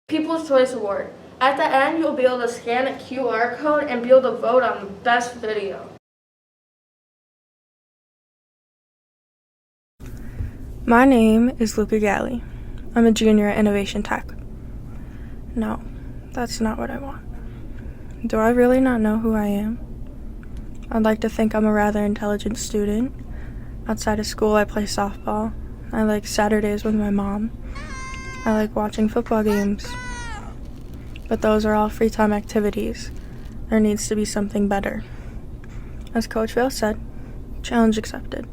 People's Choice Award. At the end, you'll be able to scan a QR code and be able to vote on the best video. My name is Luca Galli. I'm a junior at Innovation Tech. No, that's not what I want. Do I really not know who I am? I'd like to think I'm a rather intelligent student. Outside of school, I play softball. I like Saturdays with my mom. I like watching football games. But those are all free time activities. There needs to be something better. As Coach Vale said, challenge accepted.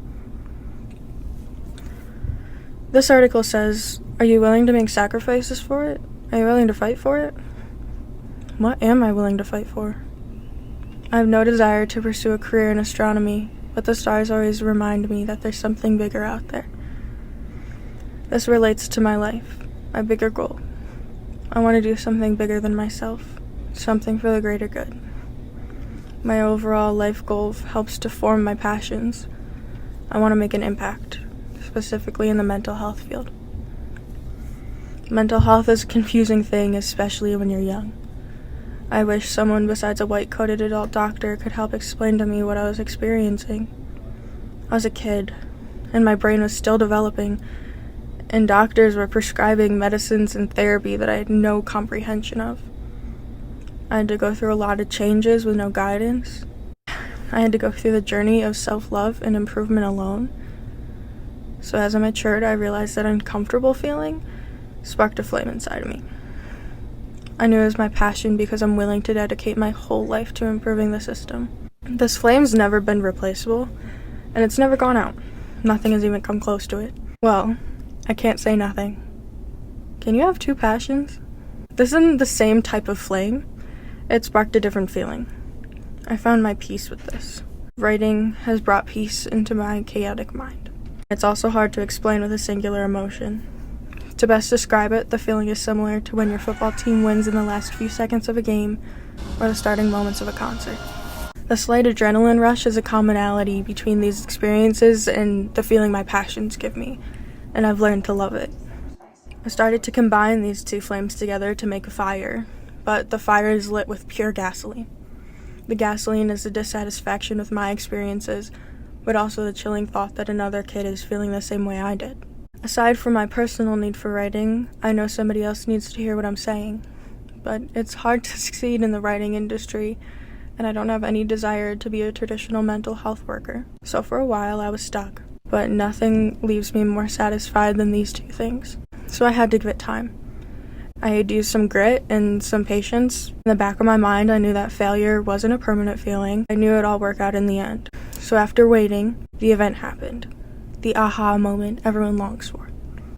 This article says, are you willing to make sacrifices for it? Are you willing to fight for it? What am I willing to fight for? I have no desire to pursue a career in astronomy, but the stars always remind me that there's something bigger out there. This relates to my life, my bigger goal. I want to do something bigger than myself, something for the greater good. My overall life goal helps to form my passions. I want to make an impact, specifically in the mental health field. Mental health is a confusing thing, especially when you're young. I wish someone besides a white-coated adult doctor could help explain to me what I was experiencing. I was a kid, and my brain was still developing, and doctors were prescribing medicines and therapy that I had no comprehension of. I had to go through a lot of changes with no guidance. I had to go through the journey of self-love and improvement alone. So as I matured, I realized that uncomfortable feeling sparked a flame inside of me. I knew it was my passion because I'm willing to dedicate my whole life to improving the system. This flame's never been replaceable, and it's never gone out. Nothing has even come close to it. Well, I can't say nothing. Can you have two passions? This isn't the same type of flame. It sparked a different feeling. I found my peace with this. Writing has brought peace into my chaotic mind. It's also hard to explain with a singular emotion. To best describe it, the feeling is similar to when your football team wins in the last few seconds of a game or the starting moments of a concert. The slight adrenaline rush is a commonality between these experiences and the feeling my passions give me, and I've learned to love it. I started to combine these two flames together to make a fire, but the fire is lit with pure gasoline. The gasoline is the dissatisfaction with my experiences, but also the chilling thought that another kid is feeling the same way I did. Aside from my personal need for writing, I know somebody else needs to hear what I'm saying. But it's hard to succeed in the writing industry, and I don't have any desire to be a traditional mental health worker. So for a while I was stuck, but nothing leaves me more satisfied than these two things. So I had to give it time. I had used some grit and some patience. In the back of my mind, I knew that failure wasn't a permanent feeling. I knew it'd all work out in the end. So after waiting, the event happened. The aha moment everyone longs for.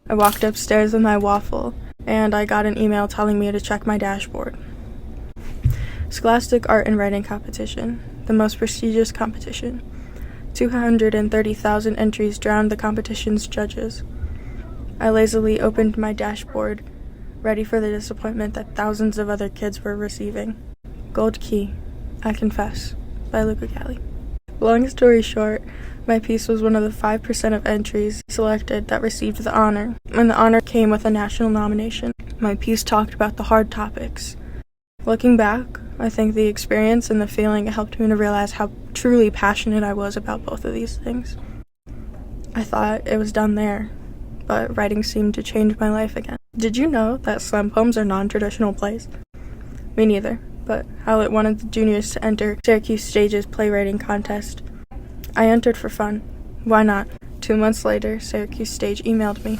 I walked upstairs with my waffle, and I got an email telling me to check my dashboard. Scholastic Art and Writing Competition, the most prestigious competition. 230,000 entries drowned the competition's judges. I lazily opened my dashboard, ready for the disappointment that thousands of other kids were receiving. Gold Key, I Confess, by Luca Galli. Long story short, my piece was one of the 5% of entries selected that received the honor, and the honor came with a national nomination. My piece talked about the hard topics. Looking back, I think the experience and the feeling helped me to realize how truly passionate I was about both of these things. I thought it was done there, but writing seemed to change my life again. Did you know that slam poems are non-traditional plays? Me neither, but Howlett wanted the juniors to enter Syracuse Stage's playwriting contest. I entered for fun. Why not? 2 months later, Syracuse Stage emailed me.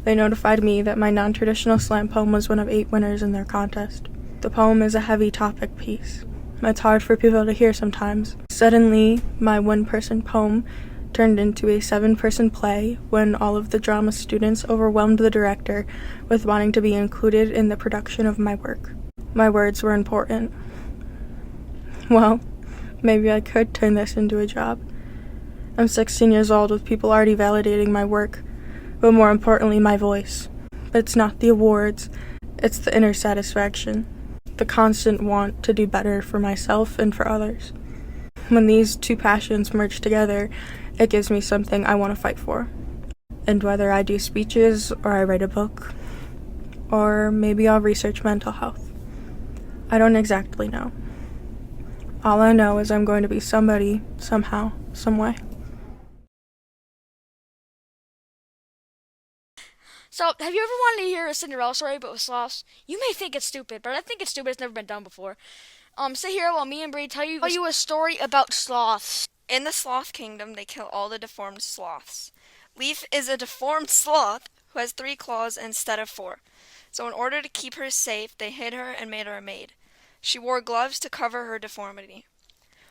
They notified me that my non-traditional slam poem was one of 8 winners in their contest. The poem is a heavy topic piece. It's hard for people to hear sometimes. Suddenly, my 1-person poem turned into a 7-person play when all of the drama students overwhelmed the director with wanting to be included in the production of my work. My words were important. Well, maybe I could turn this into a job. I'm 16 years old with people already validating my work, but more importantly, my voice. It's not the awards, it's the inner satisfaction, the constant want to do better for myself and for others. When these two passions merge together, it gives me something I want to fight for. And whether I do speeches, or I write a book, or maybe I'll research mental health. I don't exactly know. All I know is I'm going to be somebody, somehow, some way. So, have you ever wanted to hear a Cinderella story but with sloths? You may think it's stupid, but I think it's stupid. It's never been done before. Sit here while me and Bree tell you a story about sloths. In the sloth kingdom, they kill all the deformed sloths. Leaf is a deformed sloth who has 3 claws instead of 4. So in order to keep her safe, they hid her and made her a maid. She wore gloves to cover her deformity.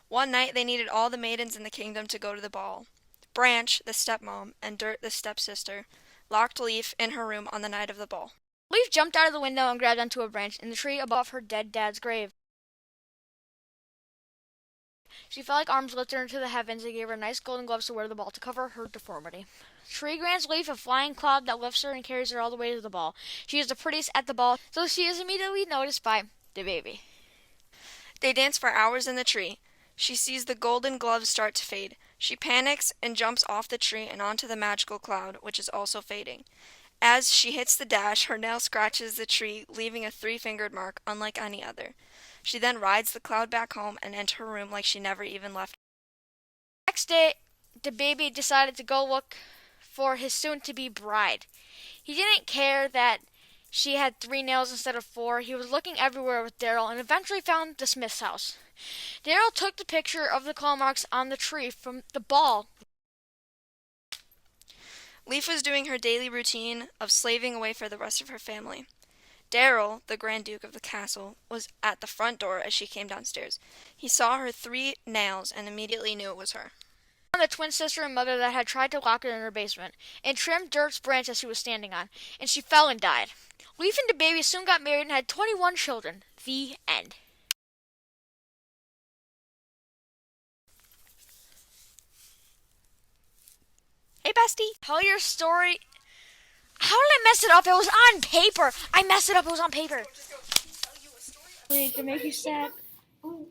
One night, they needed all the maidens in the kingdom to go to the ball. Branch, the stepmom, and Dirt, the stepsister, locked Leaf in her room on the night of the ball. Leaf jumped out of the window and grabbed onto a branch in the tree above her dead dad's grave. She felt like arms lifted her into the heavens and gave her nice golden gloves to wear the ball to cover her deformity. Tree grants Leaf a flying cloud that lifts her and carries her all the way to the ball. She is the prettiest at the ball, so she is immediately noticed by the baby. They dance for hours in the tree. She sees the golden gloves start to fade. She panics and jumps off the tree and onto the magical cloud, which is also fading. As she hits the dash, her nail scratches the tree, leaving a 3-fingered mark, unlike any other. She then rides the cloud back home and enters her room like she never even left. Next day, the baby decided to go look for his soon-to-be bride. He didn't care that she had 3 nails instead of 4. He was looking everywhere with Daryl and eventually found the Smith's house. Daryl took the picture of the claw marks on the tree from the ball. Leaf was doing her daily routine of slaving away for the rest of her family. Daryl, the Grand Duke of the castle, was at the front door as she came downstairs. He saw her 3 nails and immediately knew it was her. The twin sister and mother that had tried to lock her in her basement and trimmed Dirt's branch that she was standing on, and she fell and died. Leaf and the baby soon got married and had 21 children. The end. Hey, bestie. Tell your story. How did I mess it up? It was on paper. I messed it up. It was on paper. Wait, to make you sad. Hello,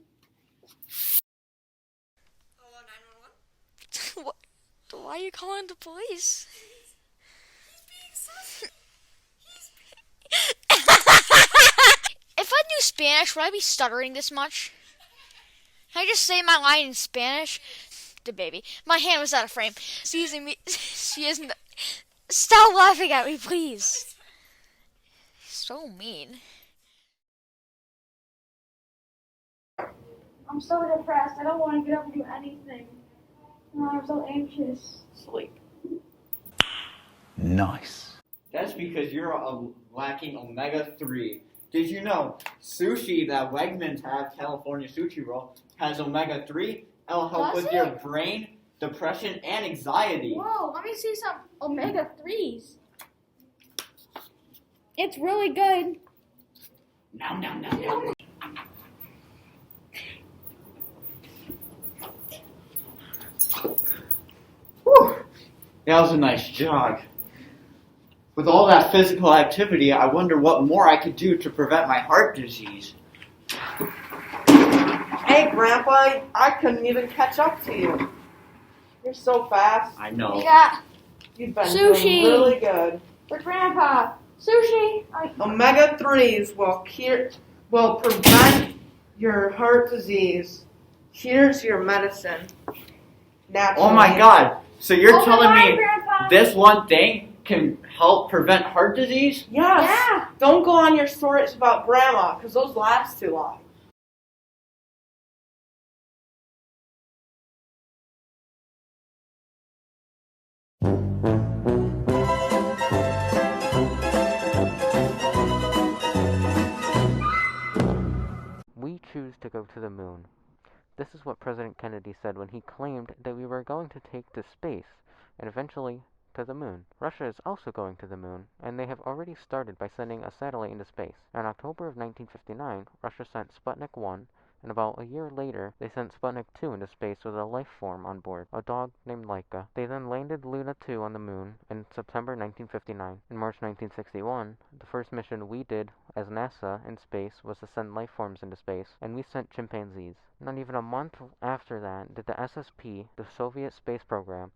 911? What? Why are you calling the police? If I knew Spanish, would I be stuttering this much? Can I just say my line in Spanish? The baby. My hand was out of frame. Seizing me. She isn't. Stop laughing at me, please. So mean. I'm so depressed. I don't want to get up and do anything. Oh, I'm so anxious. Sleep. Nice. That's because you're lacking omega-3. Did you know sushi that Wegmans have, California sushi roll, has omega-3? It'll help Does with it? your brain, depression, and anxiety. Whoa, let me see some omega-3s. It's really good. Nom, nom, nom, nom. Whew. That was a nice jog. With all that physical activity, I wonder what more I could do to prevent my heart disease. Hey, Grandpa, I couldn't even catch up to you. You're so fast. I know. We got You've been Sushi. doing really good. for Grandpa. Sushi. Omega-3s will prevent your heart disease. Here's your medicine. Naturally. Oh my God! So you're Open telling wide, me Grandpa. this one thing can help prevent heart disease? Yes. Yeah. Don't go on your stories about Grandma, because those last too long. We choose to go to the moon. This is what President Kennedy said when he claimed that we were going to take to space and eventually to the moon. Russia is also going to the moon, and they have already started by sending a satellite into space. In October of 1959, Russia sent Sputnik 1, and about a year later, they sent Sputnik 2 into space with a life form on board, a dog named Laika. They then landed Luna 2 on the moon in September 1959. In March 1961, the first mission we did as NASA in space was to send life forms into space, and we sent chimpanzees. Not even a month after that did the SSP, the Soviet space program,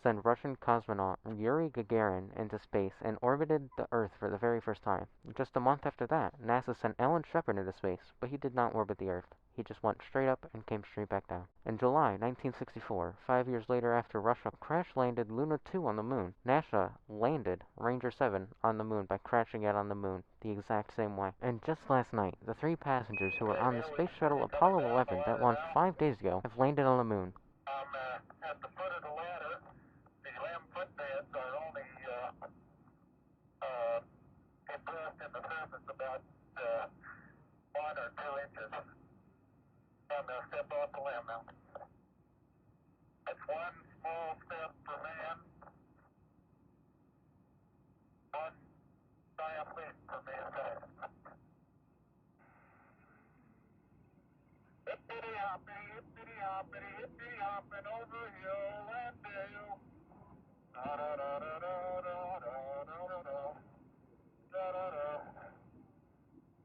send Russian cosmonaut Yuri Gagarin into space and orbited the Earth for the very first time. Just a month after that, NASA sent Alan Shepard into space, but he did not orbit the Earth. He just went straight up and came straight back down. In July 1964, 5 years later after Russia crash-landed Luna 2 on the moon, NASA landed Ranger 7 on the moon by crashing it on the moon the exact same way. And just last night, the 3 passengers who were on the Space Shuttle Apollo 11 that launched 5 days ago have landed on the moon. At the foot of the ladder, the 11-foot beds are only impressed in the surface about 1 or 2 inches. And they'll step off the limb now. That's 1 small step for man, 1 giant leap for mankind. Hippity hoppity, hippity hopping over hill and dale. Da da da da da da da da da da da da.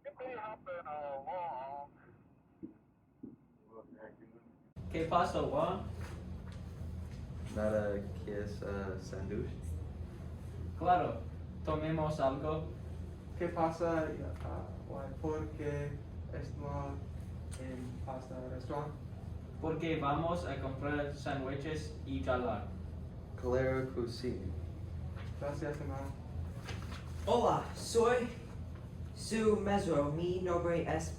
Hippity hopping along. ¿Qué pasa, Juan? Nada, ¿quieres sándwich? Claro, tomemos algo. ¿Qué pasa? ¿Por qué estamos en pasta restaurant? Porque vamos a comprar sándwiches y charlar. Claro que sí. Gracias, hermano. Hola, soy su mesro. Mi nombre es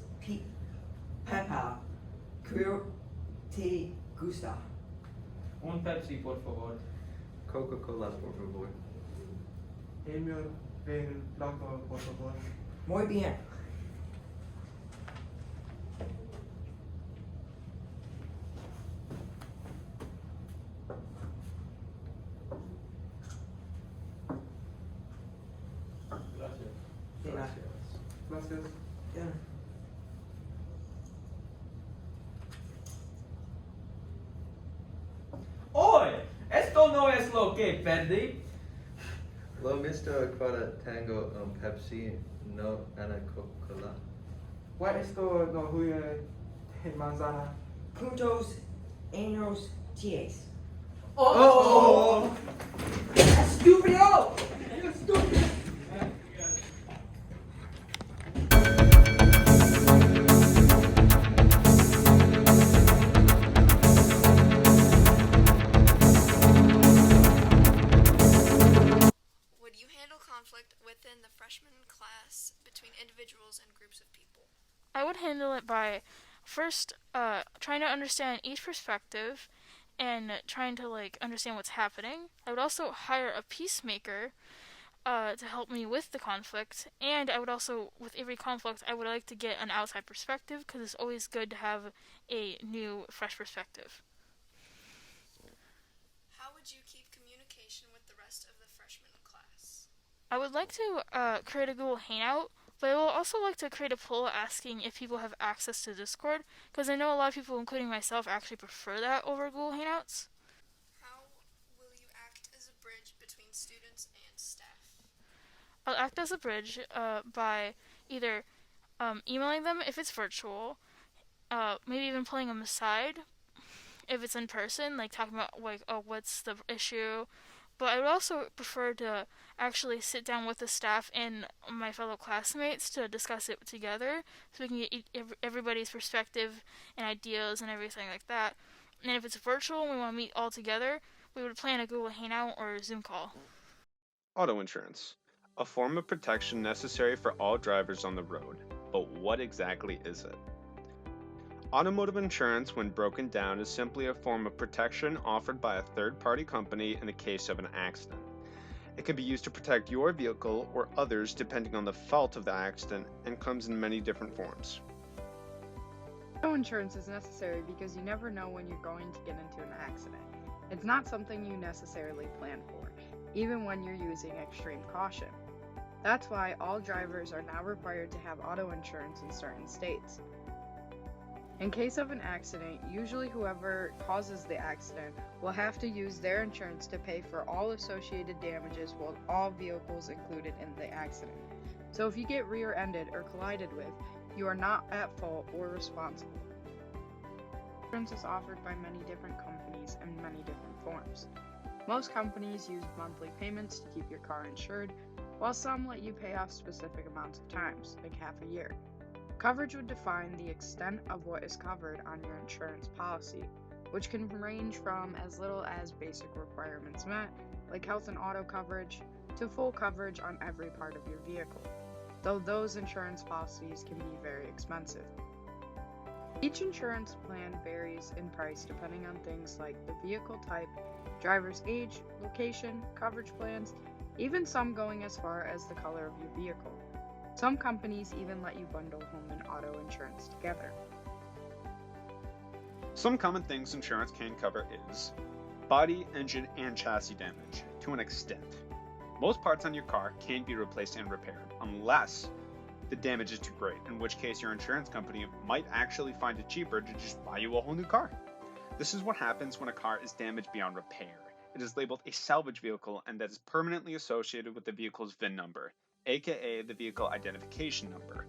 Pepa. Creo te gusta. Un Pepsi, por favor. Coca-Cola, por favor. Emil, ven blanco, por favor. Muy bien. Gracias. De nada. Gracias. Yeah. ¡Oye! Esto no es lo que pedí. Lo Mr. Aquata Tango Pepsi, no Ana Coca-Cola. What esto no jugo de manzana? Puntos años 10. Oh! ¡Estúpido! Would you handle conflict within the freshman class between individuals and groups of people? I would handle it by first trying to understand each perspective and trying to understand what's happening. I would also hire a peacemaker to help me with the conflict, and I would also, with every conflict, I would like to get an outside perspective because it's always good to have a new, fresh perspective. How would you keep communication with the rest of the freshman class? I would like to create a Google Hangout, but I will also like to create a poll asking if people have access to Discord, because I know a lot of people, including myself, actually prefer that over Google Hangouts. How will you act as a bridge between students and staff? I'll act as a bridge by either emailing them if it's virtual, maybe even pulling them aside if it's in person, talking about what's the issue. But I would also prefer to actually sit down with the staff and my fellow classmates to discuss it together so we can get everybody's perspective and ideas and everything like that. And if it's virtual and we want to meet all together, we would plan a Google Hangout or a Zoom call. Auto insurance, a form of protection necessary for all drivers on the road. But what exactly is it? Automotive insurance, when broken down, is simply a form of protection offered by a third-party company in the case of an accident. It can be used to protect your vehicle or others depending on the fault of the accident and comes in many different forms. Auto insurance is necessary because you never know when you're going to get into an accident. It's not something you necessarily plan for, even when you're using extreme caution. That's why all drivers are now required to have auto insurance in certain states. In case of an accident, usually whoever causes the accident will have to use their insurance to pay for all associated damages with all vehicles included in the accident. So if you get rear-ended or collided with, you are not at fault or responsible. Insurance is offered by many different companies in many different forms. Most companies use monthly payments to keep your car insured, while some let you pay off specific amounts of times, like half a year. Coverage would define the extent of what is covered on your insurance policy, which can range from as little as basic requirements met, like health and auto coverage, to full coverage on every part of your vehicle, though those insurance policies can be very expensive. Each insurance plan varies in price depending on things like the vehicle type, driver's age, location, coverage plans, even some going as far as the color of your vehicle. Some companies even let you bundle home and auto insurance together. Some common things insurance can cover is body, engine, and chassis damage, to an extent. Most parts on your car can be replaced and repaired, unless the damage is too great, in which case your insurance company might actually find it cheaper to just buy you a whole new car. This is what happens when a car is damaged beyond repair. It is labeled a salvage vehicle, and that is permanently associated with the vehicle's VIN number, aka the vehicle identification number.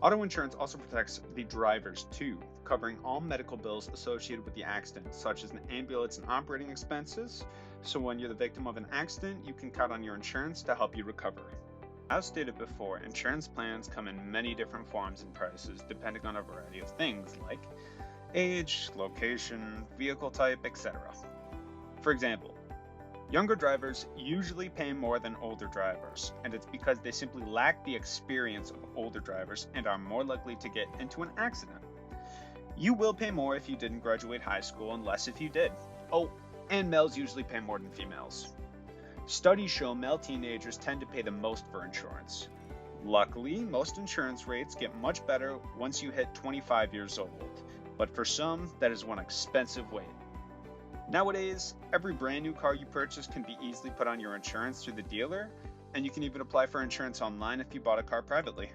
Auto insurance also protects the drivers too, covering all medical bills associated with the accident, such as an ambulance and operating expenses. So when you're the victim of an accident, you can count on your insurance to help you recover. As stated before, insurance plans come in many different forms and prices depending on a variety of things like age, location, vehicle type, etc. For example, younger drivers usually pay more than older drivers, and it's because they simply lack the experience of older drivers and are more likely to get into an accident. You will pay more if you didn't graduate high school and less if you did. Oh, and males usually pay more than females. Studies show male teenagers tend to pay the most for insurance. Luckily, most insurance rates get much better once you hit 25 years old, but for some, that is one expensive wait. Nowadays, every brand new car you purchase can be easily put on your insurance through the dealer, and you can even apply for insurance online if you bought a car privately.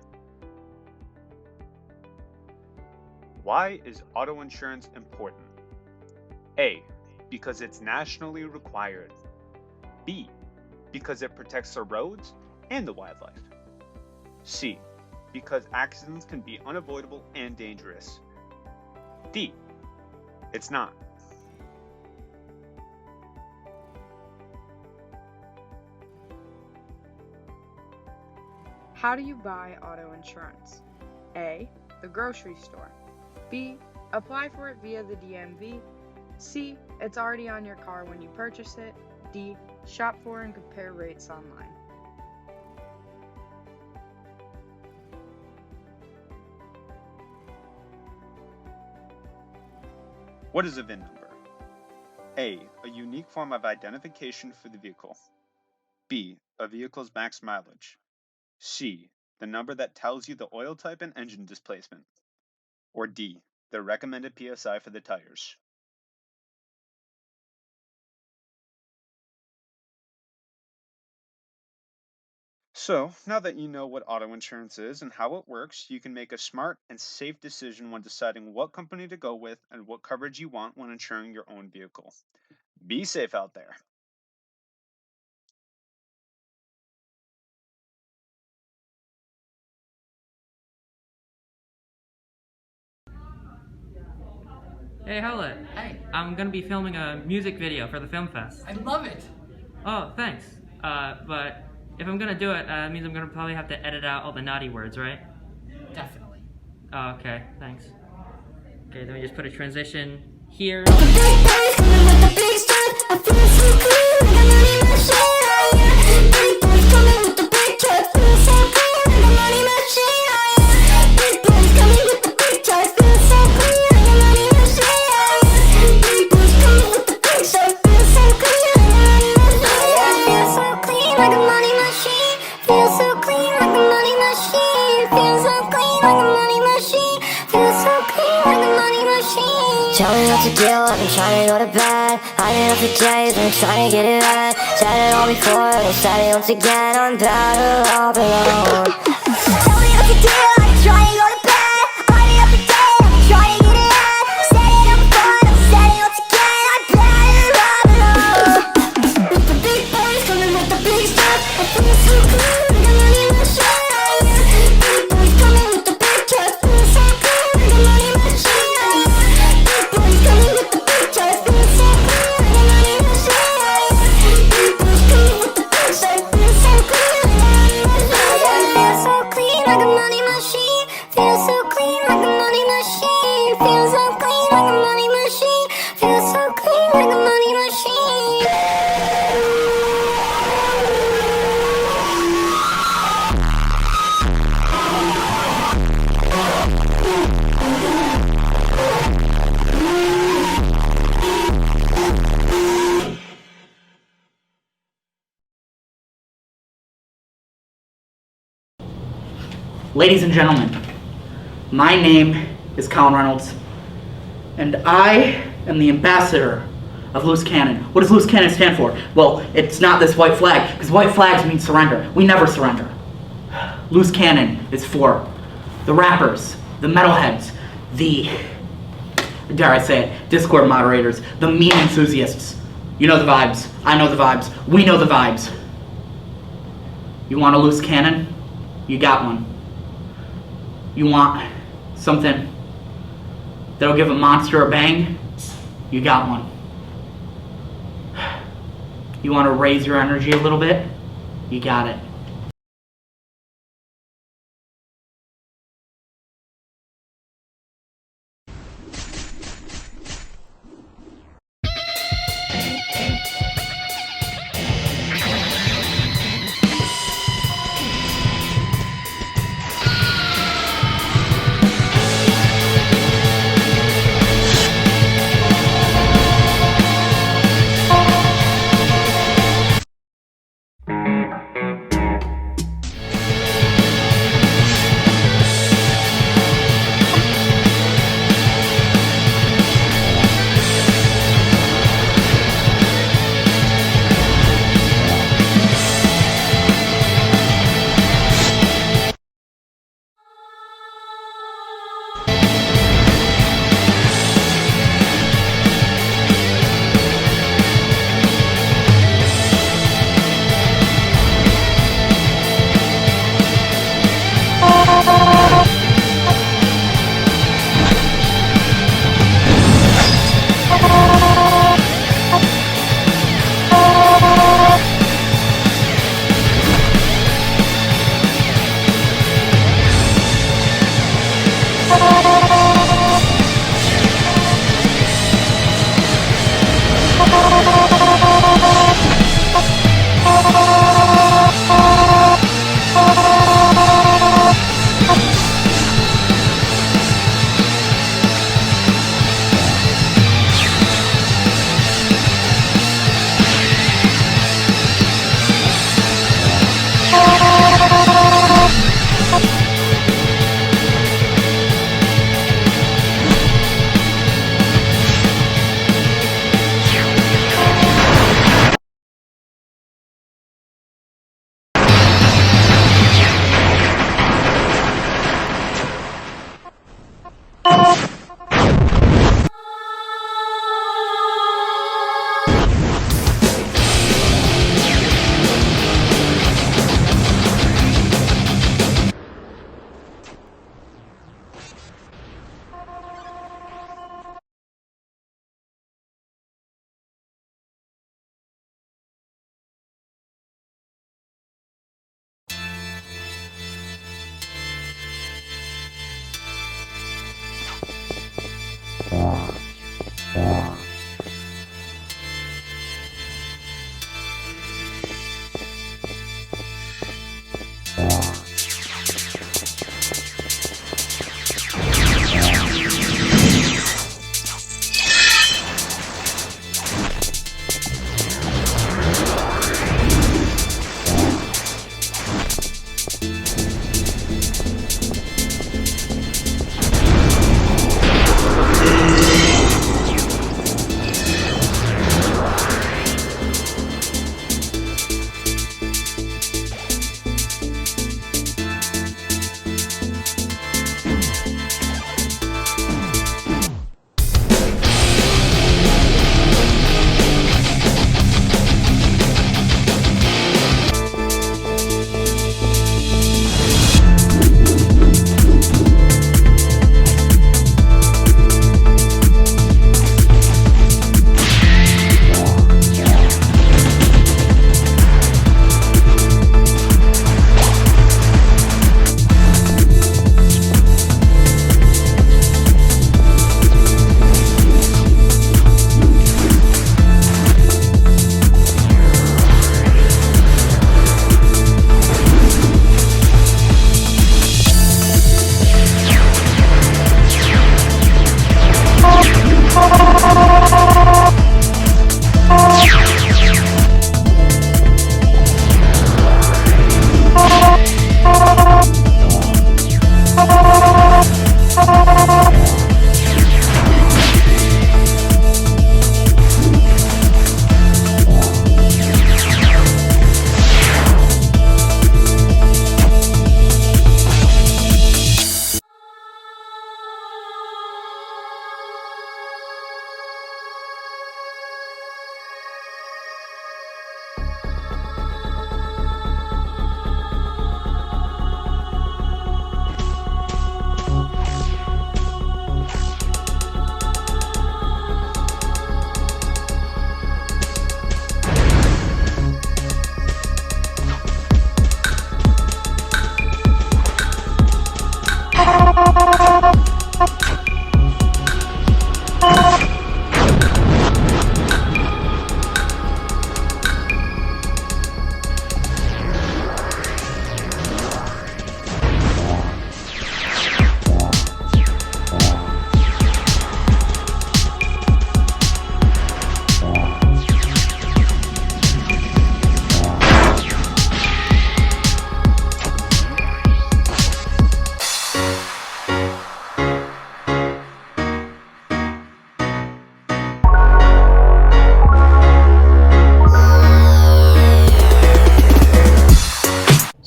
Why is auto insurance important? A, because it's nationally required. B, because it protects the roads and the wildlife. C, because accidents can be unavoidable and dangerous. D, it's not. How do you buy auto insurance? A, the grocery store. B, apply for it via the DMV. C, it's already on your car when you purchase it. D, shop for and compare rates online. What is a VIN number? A, a unique form of identification for the vehicle. B, a vehicle's max mileage. C, the number that tells you the oil type and engine displacement. Or D, the recommended PSI for the tires. So, now that you know what auto insurance is and how it works, you can make a smart and safe decision when deciding what company to go with and what coverage you want when insuring your own vehicle. Be safe out there. Hey, Howlett. Hey. I'm gonna be filming a music video for the film fest. I love it. Oh, thanks. But if I'm gonna do it, it means I'm gonna probably have to edit out all the naughty words, right? Definitely. Oh, okay, thanks. Okay, then we just put a transition here. Tell me what to do, I've been trying to go to bed. I did it for days, been trying to get it right. Said it all before, they said it once again. I'm better off alone. Tell me what to do, I've been trying to go to bed. I did it for days, I've been trying to get it right. Said it all before, they said it once again. I'm better off alone. With the big boys coming with the big stuff, I feel so good, I got money in my shit. Big boys coming with the big truck, feel so good, I got money in my shit. Big boys coming with the big truck, feel so good, I got money in my shit. Ladies and gentlemen, my name is Colin Reynolds, and I am the ambassador of Loose Cannon. What does Loose Cannon stand for? Well, it's not this white flag, because white flags mean surrender. We never surrender. Loose Cannon is for the rappers, the metalheads, the, dare I say it, Discord moderators, the meme enthusiasts. You know the vibes. I know the vibes. We know the vibes. You want a loose cannon? You got one. You want something that'll give a monster a bang? You got one. You want to raise your energy a little bit? You got it.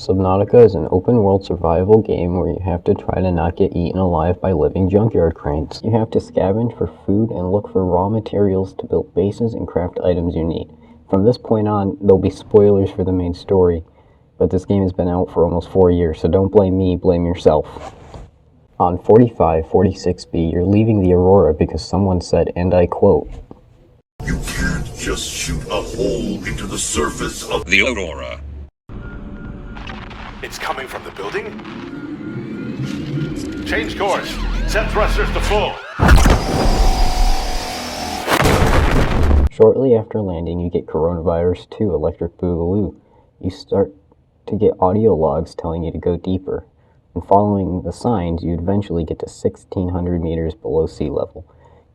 Subnautica is an open-world survival game where you have to try to not get eaten alive by living junkyard cranes. You have to scavenge for food and look for raw materials to build bases and craft items you need. From this point on, there'll be spoilers for the main story, but this game has been out for almost 4 years, so don't blame me, blame yourself. On 4546B, you're leaving the Aurora because someone said, and I quote, "You can't just shoot a hole into the surface of the Aurora." It's coming from the building? Change course. Set thrusters to full. Shortly after landing, you get Coronavirus 2 Electric Boogaloo. You start to get audio logs telling you to go deeper. And following the signs, you eventually get to 1,600 meters below sea level.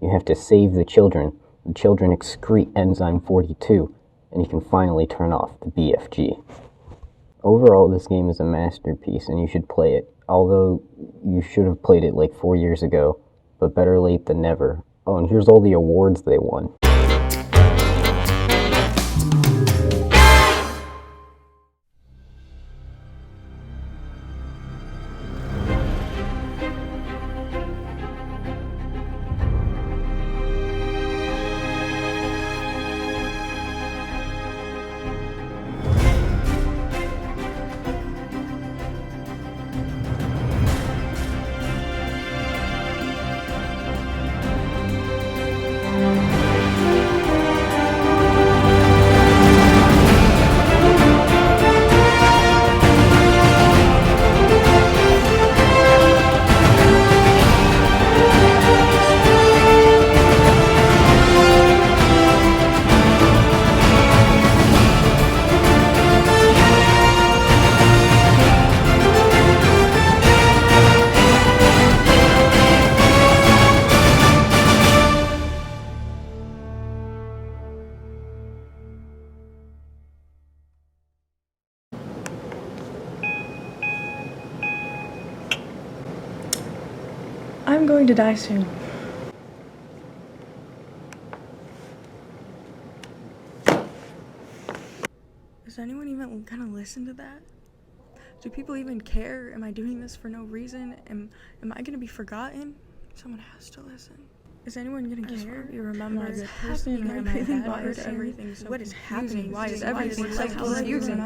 You have to save the children. The children excrete Enzyme 42, and you can finally turn off the BFG. Overall, this game is a masterpiece, and you should play it, although you should have played it like 4 years ago, but better late than never. Oh, and here's all the awards they won. I'm going to die soon. Is anyone even gonna listen to that? Do people even care? Am I doing this for no reason? Am I gonna be forgotten? Someone has to listen. Is anyone gonna care? You remember the person? Am I really bothered everything? So what is happening? Why is everything so confusing?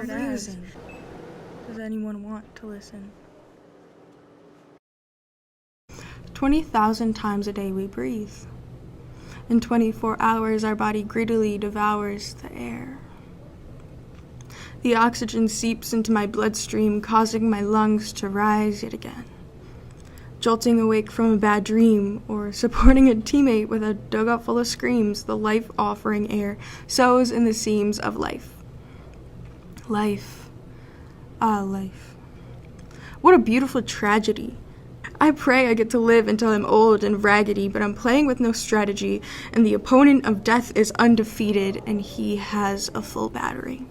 Does anyone want to listen? 20,000 times a day we breathe. In 24 hours, our body greedily devours the air. The oxygen seeps into my bloodstream, causing my lungs to rise yet again. Jolting awake from a bad dream, or supporting a teammate with a dugout full of screams, the life-offering air sows in the seams of life. Life. Ah, life. What a beautiful tragedy. I pray I get to live until I'm old and raggedy, but I'm playing with no strategy, and the opponent of death is undefeated, and he has a full battery.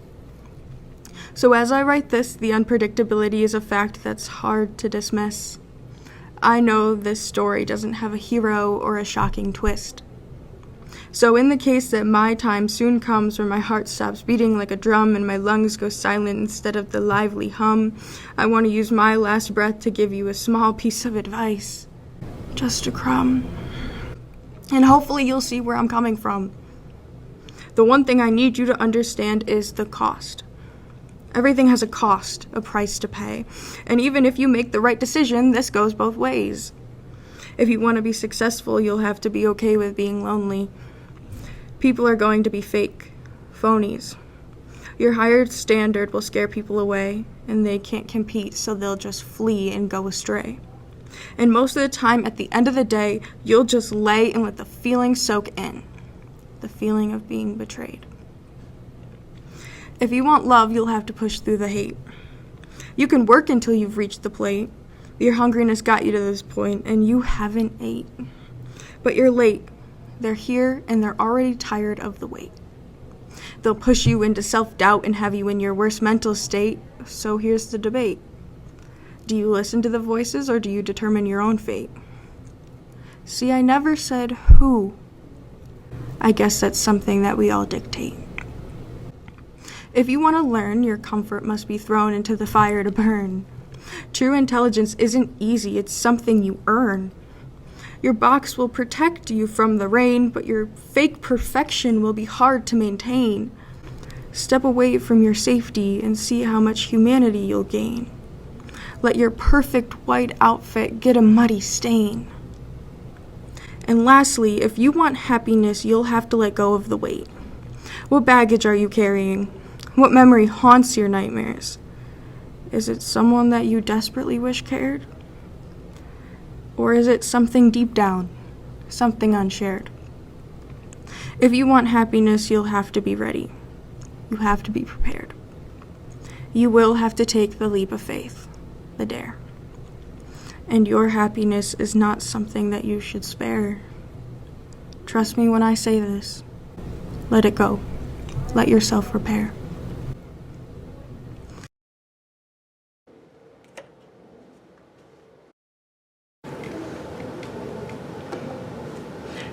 So as I write this, the unpredictability is a fact that's hard to dismiss. I know this story doesn't have a hero or a shocking twist. So in the case that my time soon comes where my heart stops beating like a drum and my lungs go silent instead of the lively hum, I want to use my last breath to give you a small piece of advice. Just a crumb. And hopefully you'll see where I'm coming from. The one thing I need you to understand is the cost. Everything has a cost, a price to pay. And even if you make the right decision, this goes both ways. If you want to be successful, you'll have to be okay with being lonely. People are going to be fake, phonies. Your higher standard will scare people away, and they can't compete, so they'll just flee and go astray. And most of the time, at the end of the day, you'll just lay and let the feeling soak in. The feeling of being betrayed. If you want love, you'll have to push through the hate. You can work until you've reached the plate. Your hungriness got you to this point, and you haven't ate. But you're late. They're here, and they're already tired of the wait. They'll push you into self-doubt and have you in your worst mental state. So here's the debate. Do you listen to the voices, or do you determine your own fate? See, I never said who. I guess that's something that we all dictate. If you want to learn, your comfort must be thrown into the fire to burn. True intelligence isn't easy, it's something you earn. Your box will protect you from the rain, but your fake perfection will be hard to maintain. Step away from your safety and see how much humanity you'll gain. Let your perfect white outfit get a muddy stain. And lastly, if you want happiness, you'll have to let go of the weight. What baggage are you carrying? What memory haunts your nightmares? Is it someone that you desperately wish cared? Or is it something deep down, something unshared? If you want happiness, you'll have to be ready. You have to be prepared. You will have to take the leap of faith, the dare. And your happiness is not something that you should spare. Trust me when I say this. Let it go. Let yourself repair.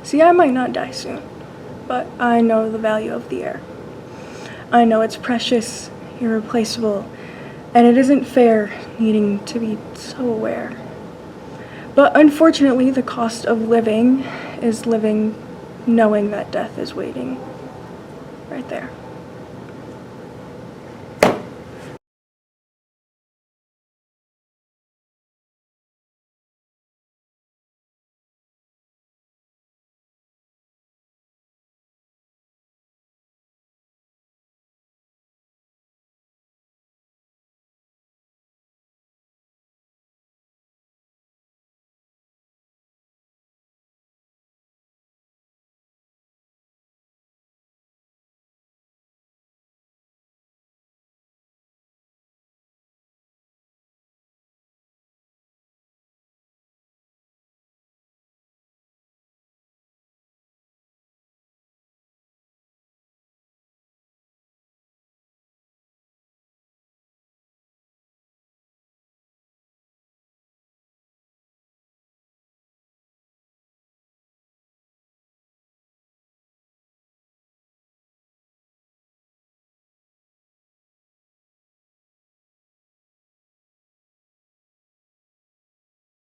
See, I might not die soon, but I know the value of the air. I know it's precious, irreplaceable, and it isn't fair needing to be so aware. But unfortunately, the cost of living is living knowing that death is waiting right there.